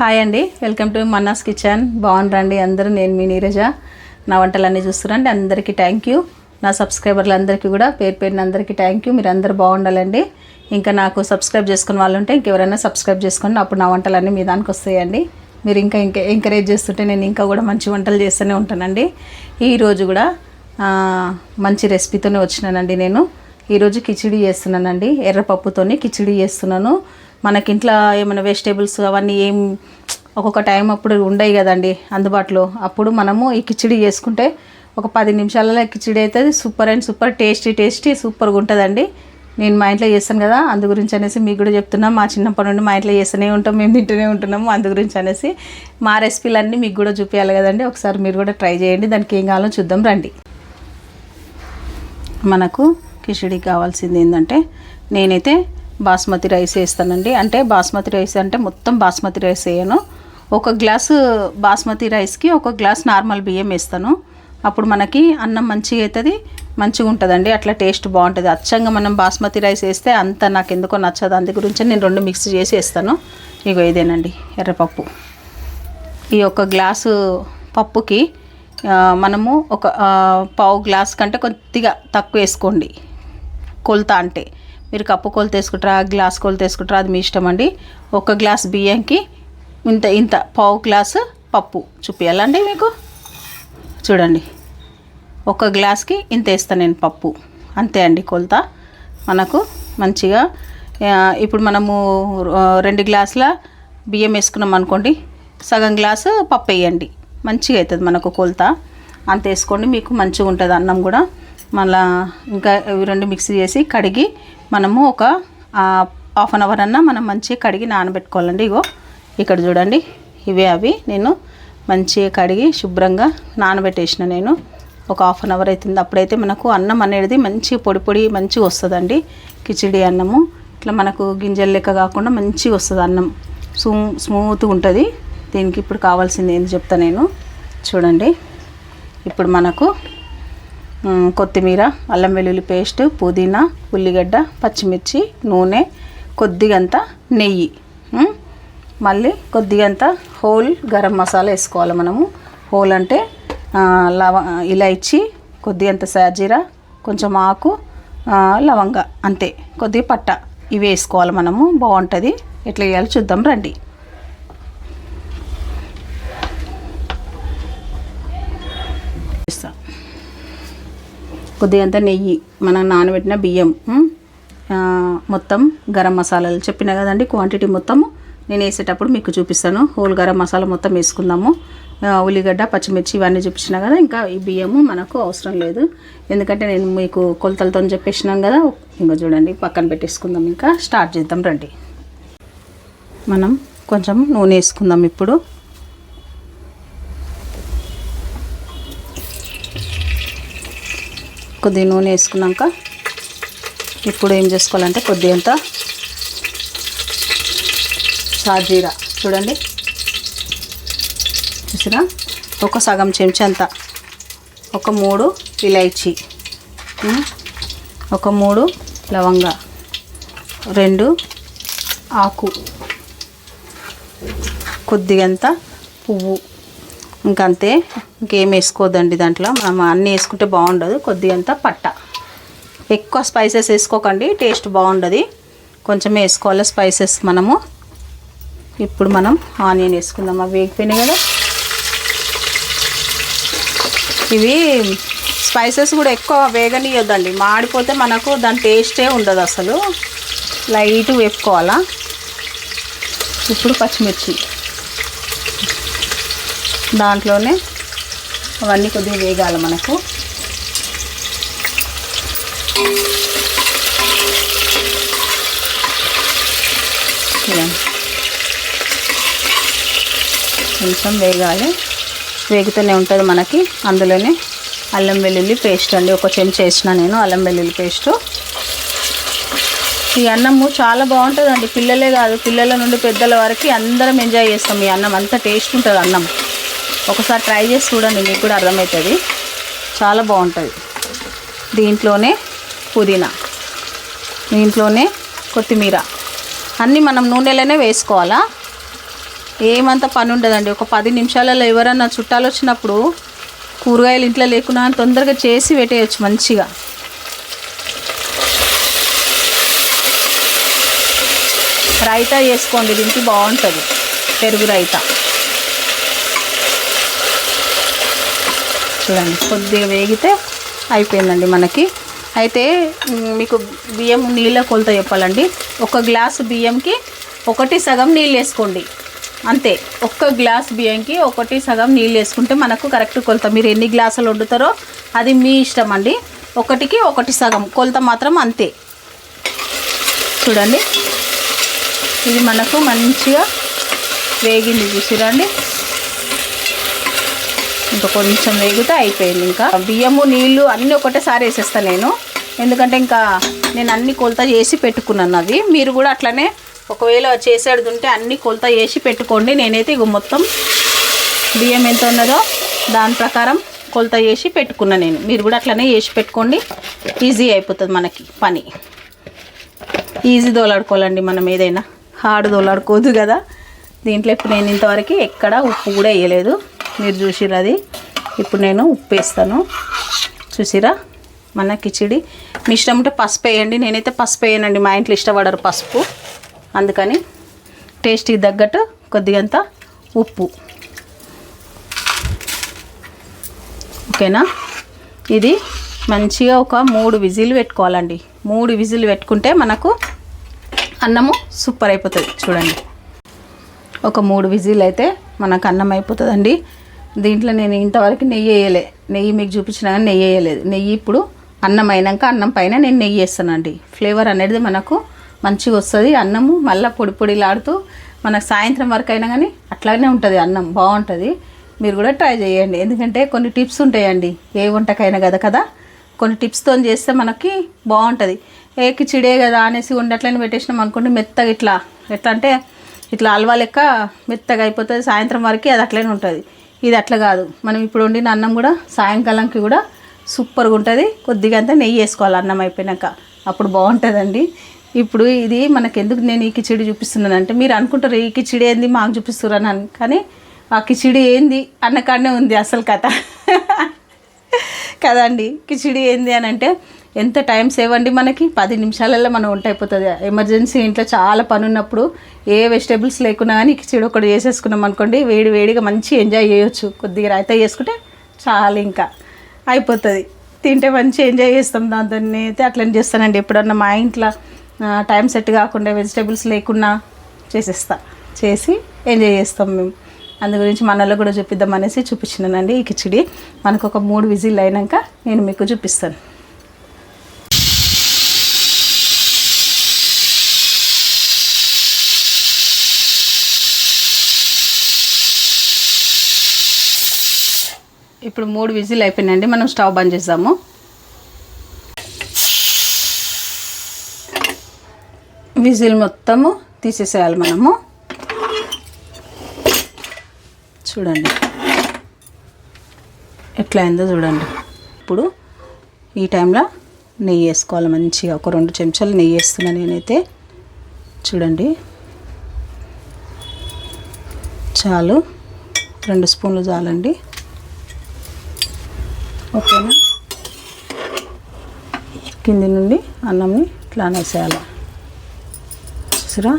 Hi అండి, welcome to Manna's kitchen. బాగుండండి అందరూ. నేను మీ నీరజ. నా వంటలన్నీ చూస్తున్నాండి. అందరికీ థ్యాంక్ యూ. నా సబ్స్క్రైబర్లు అందరికీ కూడా పేరు పేరున అందరికీ థ్యాంక్ యూ. మీరు అందరూ బాగుండాలండి. ఇంకా నాకు సబ్స్క్రైబ్ చేసుకున్న వాళ్ళు ఉంటే ఇంకెవరైనా సబ్స్క్రైబ్ చేసుకోండి. అప్పుడు నా వంటలన్నీ మీ దానికి వస్తాయండి. మీరు ఇంకా ఎంకరేజ్ చేస్తుంటే నేను ఇంకా కూడా మంచి వంటలు చేస్తూనే ఉంటానండి. ఈరోజు కూడా మంచి రెసిపీతోనే వచ్చినానండి. నేను ఈరోజు కిచిడి చేస్తున్నానండి. ఎర్రపప్పుతోని కిచిడి చేస్తున్నాను. మనకి ఇంట్లో ఏమైనా వెజిటేబుల్స్ అవన్నీ ఏం ఒక్కొక్క టైం అప్పుడు ఉండవు కదండి అందుబాటులో. అప్పుడు మనము ఈ కిచిడి చేసుకుంటే ఒక 10 నిమిషాలలో కిచిడి అవుతుంది. సూపర్ అండ్ సూపర్ టేస్టీ సూపర్గా ఉంటుందండి. నేను మా ఇంట్లో చేస్తాను కదా, అందు గురించి అనేసి మీకు కూడా చెప్తున్నాం. మా చిన్నప్పటి నుండి మా ఇంట్లో చేస్తూనే ఉంటాం, మేము తింటూనే ఉంటున్నాము. అందు గురించి అనేసి మా రెసిపీలన్నీ మీకు కూడా చూపించాలి కదండి. ఒకసారి మీరు కూడా ట్రై చేయండి. దానికి ఏం కావాలో చూద్దాం రండి. మనకు కిచిడి కావాల్సింది ఏంటంటే, నేనైతే బాస్మతి రైస్ వేస్తానండి. అంటే బాస్మతి రైస్ అంటే మొత్తం బాస్మతి రైస్ వేయను. ఒక గ్లాసు బాస్మతి రైస్కి ఒక గ్లాస్ నార్మల్ బియ్యం వేస్తాను. అప్పుడు మనకి అన్నం మంచిగా అవుతుంది, మంచిగా ఉంటుందండి. అట్లా టేస్ట్ బాగుంటుంది. అచ్చంగా మనం బాస్మతి రైస్ వేస్తే అంత నాకు ఎందుకో నచ్చదు. అందు గురించి నేను 2 మిక్స్ చేసి వేస్తాను. ఇగో ఇదేనండి ఎర్రపప్పు. ఈ ఒక గ్లాసు పప్పుకి మనము ఒక పావు గ్లాస్ కంటే కొద్దిగా తక్కువ వేసుకోండి కొలత. అంటే మీరు కప్పు కొలత వేసుకుంటారా, గ్లాస్ కొలత వేసుకుంటారా, అది మీ ఇష్టం అండి. ఒక గ్లాస్ బియ్యంకి ఇంత పావు గ్లాసు పప్పు చూపించాలండి మీకు. చూడండి, ఒక గ్లాస్కి ఇంత వేస్తాను నేను పప్పు, అంతే అండి కొలత. మనకు మంచిగా ఇప్పుడు మనము 2 గ్లాసుల బియ్యం వేసుకున్నాం అనుకోండి, సగం గ్లాసు పప్పు వేయండి, మంచిగా అవుతుంది మనకు కొలత. అంత వేసుకోండి, మీకు మంచిగా ఉంటుంది అన్నం కూడా. మళ్ళా ఇంకా ఇవి 2 మిక్స్ చేసి కడిగి మనము ఒక హాఫ్ అన్ అవర్ అన్నా మనం మంచిగా కడిగి నానబెట్టుకోవాలండి. ఇగో ఇక్కడ చూడండి, ఇవే అవి నేను మంచిగా కడిగి శుభ్రంగా నానబెట్టేసిన. నేను ఒక హాఫ్ అన్ అవర్ అవుతుంది. అప్పుడైతే మనకు అన్నం అనేది మంచిగా పొడి మంచిగా వస్తుందండి. కిచిడి అన్నము ఇట్లా మనకు గింజలు లెక్క కాకుండా మంచిగా వస్తుంది అన్నం, స్మూత్గా ఉంటుంది. దీనికి ఇప్పుడు కావాల్సింది ఏంటి చెప్తా నేను. చూడండి, ఇప్పుడు మనకు కొత్తిమీర, అల్లం వెల్లుల్లి పేస్ట్, పుదీనా, ఉల్లిగడ్డ, పచ్చిమిర్చి, నూనె, కొద్దిగంత నెయ్యి, మళ్ళీ కొద్దిగంత హోల్ గరం మసాలా వేసుకోవాలి మనము. హోల్ అంటే ఇలాచి, కొద్దిగంత సాజీరా, కొంచెం ఆకు, లవంగ, అంతే, కొద్దిగా పట్ట, ఇవి వేసుకోవాలి మనము. బాగుంటుంది. ఎట్లా వేయాలో చూద్దాం రండి. కొద్దిగంత నెయ్యి, మనం నానబెట్టిన బియ్యం, మొత్తం గరం మసాలాలు చెప్పినా కదండి క్వాంటిటీ మొత్తము నేను వేసేటప్పుడు మీకు చూపిస్తాను. హోల్ గరం మసాలా మొత్తం వేసుకుందాము. ఉల్లిగడ్డ, పచ్చిమిర్చి ఇవన్నీ చూపించినా కదా. ఇంకా ఈ బియ్యము మనకు అవసరం లేదు, ఎందుకంటే నేను మీకు కొలతలతో చెప్పేసినాను కదా. ఇంకా చూడండి, పక్కన పెట్టేసుకుందాం. ఇంకా స్టార్ట్ చేద్దాం రండి. మనం కొంచెం నూనె వేసుకుందాం. ఇప్పుడు కొద్దిగా నూనె వేసుకున్నాక ఇప్పుడు ఏం చేసుకోవాలంటే కొద్దిగంత సాజీరా, చూడండి చూసినా, ఒక సగం చెంచా అంత, ఒక 3 ఇలాచి, ఒక 3 లవంగ, 2 ఆకు, కొద్దిగంత పువ్వు, ఇంకంతే. ఇంకేం వేసుకోవద్దండి దాంట్లో. మనం అన్నీ వేసుకుంటే బాగుండదు. కొద్దిగంత పట్ట. ఎక్కువ స్పైసెస్ వేసుకోకండి, టేస్ట్ బాగుండదు. కొంచెమే వేసుకోవాలి స్పైసెస్ మనము. ఇప్పుడు మనం ఆనియన్ వేసుకుందాం. అవి వేగిపోయినాయి కదా. ఇవి స్పైసెస్ కూడా ఎక్కువ వేగనియొద్దండి, మాడిపోతే మనకు దాని టేస్టే ఉండదు అసలు. లైట్ వేపుకోవాలా. ఇప్పుడు పచ్చిమిర్చి, దాంట్లోనే అవన్నీ కొద్దిగా వేగాలి మనకు. కొంచెం వేగాలి, వేగుతూనే ఉంటుంది మనకి. అందులోనే అల్లం వెల్లుల్లి పేస్ట్ అండి, ఒక చెంచా వేసిన నేను అల్లం వెల్లుల్లి పేస్టు. ఈ అన్నము చాలా బాగుంటుందండి. పిల్లలే కాదు, పిల్లల నుండి పెద్దల వరకు అందరం ఎంజాయ్ చేస్తాం ఈ అన్నం. అంత టేస్ట్ ఉంటుంది అన్నం. ఒకసారి ట్రై చేసి చూడండి, మీకు కూడా అర్థమవుతుంది. చాలా బాగుంటుంది. దీంట్లోనే పుదీనా, దీంట్లోనే కొత్తిమీర, అన్నీ మనం నూనెలోనే వేసుకోవాలా. ఏమంత పని ఉండదండి. ఒక 10 నిమిషాలలో ఎవరన్నా చుట్టాలు వచ్చినప్పుడు కూరగాయలు ఇంట్లో లేకున్నా తొందరగా చేసి పెట్టేయచ్చు మంచిగా. రైతా చేసుకోండి, దీనికి బాగుంటుంది పెరుగు రైతా. చూడండి కొద్దిగా వేగితే అయిపోయిందండి మనకి. అయితే మీకు బియ్యం నీళ్ళ కొలత చెప్పాలండి. 1 గ్లాసు బియ్యంకి 1 సగం నీళ్ళు వేసుకోండి అంతే. 1 గ్లాస్ బియ్యంకి 1 సగం నీళ్ళు వేసుకుంటే మనకు కరెక్ట్ కొలత. మీరు ఎన్ని గ్లాసులు వండుతారో అది మీ ఇష్టం అండి. 1కి 1 సగం కొలత మాత్రం అంతే. చూడండి ఇది మనకు మంచిగా వేగింది చూసిరండి. ఇంకా కొంచెం వేగితే అయిపోయింది. ఇంకా బియ్యము నీళ్ళు అన్నీ ఒకటేసారి వేసేస్తాను నేను, ఎందుకంటే ఇంకా నేను అన్ని కొలత చేసి పెట్టుకున్నాను అవి. మీరు కూడా అట్లనే ఒకవేళ చేసేది ఉంటే అన్ని కొలత చేసి పెట్టుకోండి. నేనైతే ఇక మొత్తం బియ్యం ఎంత ఉన్నదో దాని ప్రకారం కొలత చేసి పెట్టుకున్నాను నేను. మీరు కూడా అట్లనే చేసి పెట్టుకోండి, ఈజీ అయిపోతుంది మనకి పని. ఈజీ దోలాడుకోవాలండి మనం, ఏదైనా హార్డ్ దోలాడుకోదు కదా. దీంట్లో ఇప్పుడు నేను ఇంతవరకు ఎక్కడ ఉప్పు కూడా వేయలేదు, మీరు చూసిరా అది. ఇప్పుడు నేను ఉప్పు వేస్తాను చూసిరా. మన కిచిడి మీ ఇష్టం ఉంటే పసుపు వేయండి, నేనైతే పసుపు వేయనండి, మా ఇంట్లో ఇష్టపడరు పసుపు, అందుకని టేస్ట్కి తగ్గట్టు కొద్దిగంత ఉప్పు. ఓకేనా. ఇది మంచిగా ఒక 3 విజిల్ పెట్టుకోవాలండి. 3 విజిల్ పెట్టుకుంటే మనకు అన్నము సూపర్ అయిపోతుంది. చూడండి ఒక 3 విజిల్ అయితే మనకు అన్నం అయిపోతుందండి. దీంట్లో నేను ఇంతవరకు నెయ్యి వేయలే, నెయ్యి మీకు చూపించినా కానీ నెయ్యి వేయలేదు. నెయ్యి ఇప్పుడు అన్నం అయినాక అన్నం పైన నేను నెయ్యి వేస్తానండి. ఫ్లేవర్ అనేది మనకు మంచిగా వస్తుంది. అన్నము మళ్ళీ పొడి పొడిలాడుతూ మనకు సాయంత్రం వరకు అయినా కానీ అట్లానే ఉంటుంది, అన్నం బాగుంటుంది. మీరు కూడా ట్రై చేయండి, ఎందుకంటే కొన్ని టిప్స్ ఉంటాయండి ఏ వంటకైనా కదా. కొన్ని టిప్స్తో చేస్తే మనకి బాగుంటుంది. కిచిడే కదా అనేసి ఉండట్లని పెట్టేసినాం అనుకోండి, మెత్తగా ఎట్లా అంటే ఇట్లా హల్వా లెక్క మెత్తగా అయిపోతుంది, సాయంత్రం వరకు అది అట్లనే ఉంటుంది. ఇది అట్లా కాదు, మనం ఇప్పుడు వండిన అన్నం కూడా సాయంకాలంకి కూడా సూపర్గా ఉంటుంది. కొద్దిగా అంతా నెయ్యి వేసుకోవాలి అన్నం అయిపోయినాక, అప్పుడు బాగుంటుందండి. ఇప్పుడు ఇది మనకు ఎందుకు నేను ఈ కిచిడి చూపిస్తున్నానంటే, మీరు అనుకుంటారు ఈ కిచిడి ఏంది మాకు చూపిస్తున్నాను, కానీ ఆ కిచిడి ఏంది అన్న కాడనే ఉంది అసలు కథ కదండి. కిచిడి ఏంది అని అంటే ఎంత టైం సేవ్ అండి మనకి. 10 నిమిషాలలో మనం వంట అయిపోతుంది. ఎమర్జెన్సీ ఇంట్లో చాలా పని ఉన్నప్పుడు ఏ వెజిటేబుల్స్ లేకున్నా కానీ కిచిడి ఒకటి చేసేసుకున్నాం అనుకోండి, వేడిగా మంచి ఎంజాయ్ చేయొచ్చు. కొద్దిగా రైతా చేసుకుంటే చాలా ఇంకా అయిపోతుంది, తింటే మంచి ఎంజాయ్ చేస్తాం. దాంతో అయితే అట్లనే చేస్తానండి. ఎప్పుడన్నా మా ఇంట్లో టైం సెట్ కాకుండా వెజిటేబుల్స్ లేకున్నా చేసి ఎంజాయ్ చేస్తాం మేము. అందు గురించి మనలో కూడా చూపిద్దాం అనేసి చూపించినానండి ఈ కిచిడి. మనకు ఒక 3 విజిల్ అయినాక నేను మీకు చూపిస్తాను. ఇప్పుడు 3 విజిల్ అయిపోయినాయండి, మనం స్టవ్ బంద్ చేద్దాము. విజిల్ మొత్తము తీసేసేయాలి మనము. చూడండి ఎట్లా అయిందో చూడండి. ఇప్పుడు ఈ టైంలో నెయ్యి వేసుకోవాలి మంచిగా. ఒక 2 చెంచాలు నెయ్యి వేస్తున్నాను నేనైతే. చూడండి చాలు, 2 స్పూన్లు చాలండి. ఓకేనా. కింది నుండి అన్నంని ఇట్లా అనేసేయాలి చూసారా.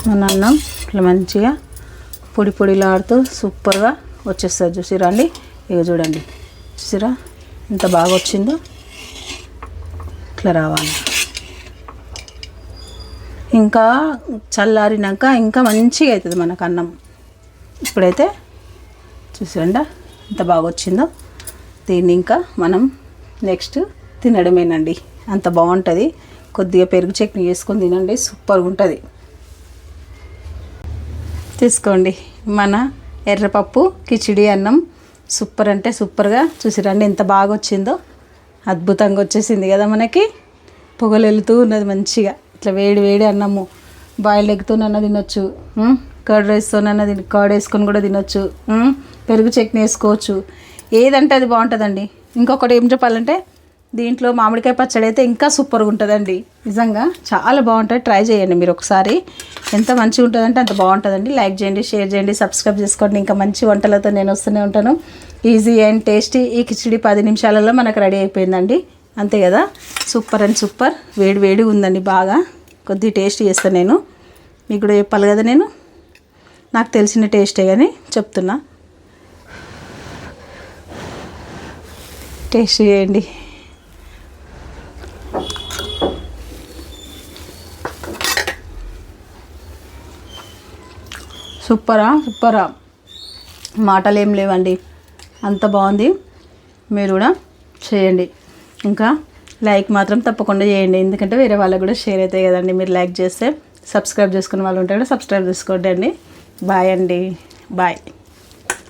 మన అన్నం ఇట్లా మంచిగా పొడిలాడుతూ సూపర్గా వచ్చేస్తుంది చూసిరా అండి. ఇక చూడండి చూసిరా ఎంత బాగా వచ్చిందో. ఇట్లా రావాలి. ఇంకా చల్లారినాక ఇంకా మంచిగా అవుతుంది మనకు అన్నం. ఇప్పుడైతే చూసిరండి ఎంత బాగా వచ్చిందో. దీన్ని ఇంకా మనం నెక్స్ట్ తినడమేనండి, అంత బాగుంటుంది. కొద్దిగా పెరుగు చట్నీ చేసుకొని తినండి, సూపర్గా ఉంటుంది. తీసుకోండి మన ఎర్రపప్పు కిచిడి అన్నం సూపర్ అంటే సూపర్గా. చూసిరండి ఎంత బాగా వచ్చిందో, అద్భుతంగా వచ్చేసింది కదా మనకి. పొగలు వెళుతూ ఉన్నది మంచిగా. ఇట్లా వేడి అన్నము బాయిల్డ్ ఎగ్తోనన్నా తినొచ్చు, కర్డ్ రైస్తోనన్నా కర్డ్ వేసుకొని కూడా తినొచ్చు, పెరుగు చట్నీ వేసుకోవచ్చు, ఏదంటే అది బాగుంటుందండి. ఇంకొకటి ఏం చెప్పాలంటే దీంట్లో మామిడికాయ పచ్చడి అయితే ఇంకా సూపర్గా ఉంటుందండి. నిజంగా చాలా బాగుంటుంది, ట్రై చేయండి మీరు ఒకసారి. ఎంత మంచిగా ఉంటుందంటే అంత బాగుంటుందండి. లైక్ చేయండి, షేర్ చేయండి, సబ్స్క్రైబ్ చేసుకోండి. ఇంకా మంచి వంటలతో నేను వస్తూనే ఉంటాను. ఈజీ అండ్ టేస్టీ ఈ కిచిడి 10 నిమిషాలలో మనకు రెడీ అయిపోయిందండి. అంతే కదా, సూపర్ అండ్ సూపర్. వేడి వేడిగా ఉందండి, బాగా కొద్దిగా టేస్ట్ చేస్తాను నేను. మీకు కూడా చెప్పాలి కదా, నేను నాకు తెలిసిన టేస్టే కానీ చెప్తున్నా. టేస్ట్ చేయండి. సూపరా, మాటలు ఏం లేవండి, అంత బాగుంది. మీరు కూడా చేయండి. ఇంకా లైక్ మాత్రం తప్పకుండా చేయండి, ఎందుకంటే వేరే వాళ్ళకు కూడా షేర్ అవుతాయి కదండి. మీరు లైక్ చేస్తే సబ్స్క్రైబ్ చేసుకునే వాళ్ళు ఉంటే కూడా సబ్స్క్రైబ్ చేసుకోండి అండి. బాయ్ అండి, బాయ్.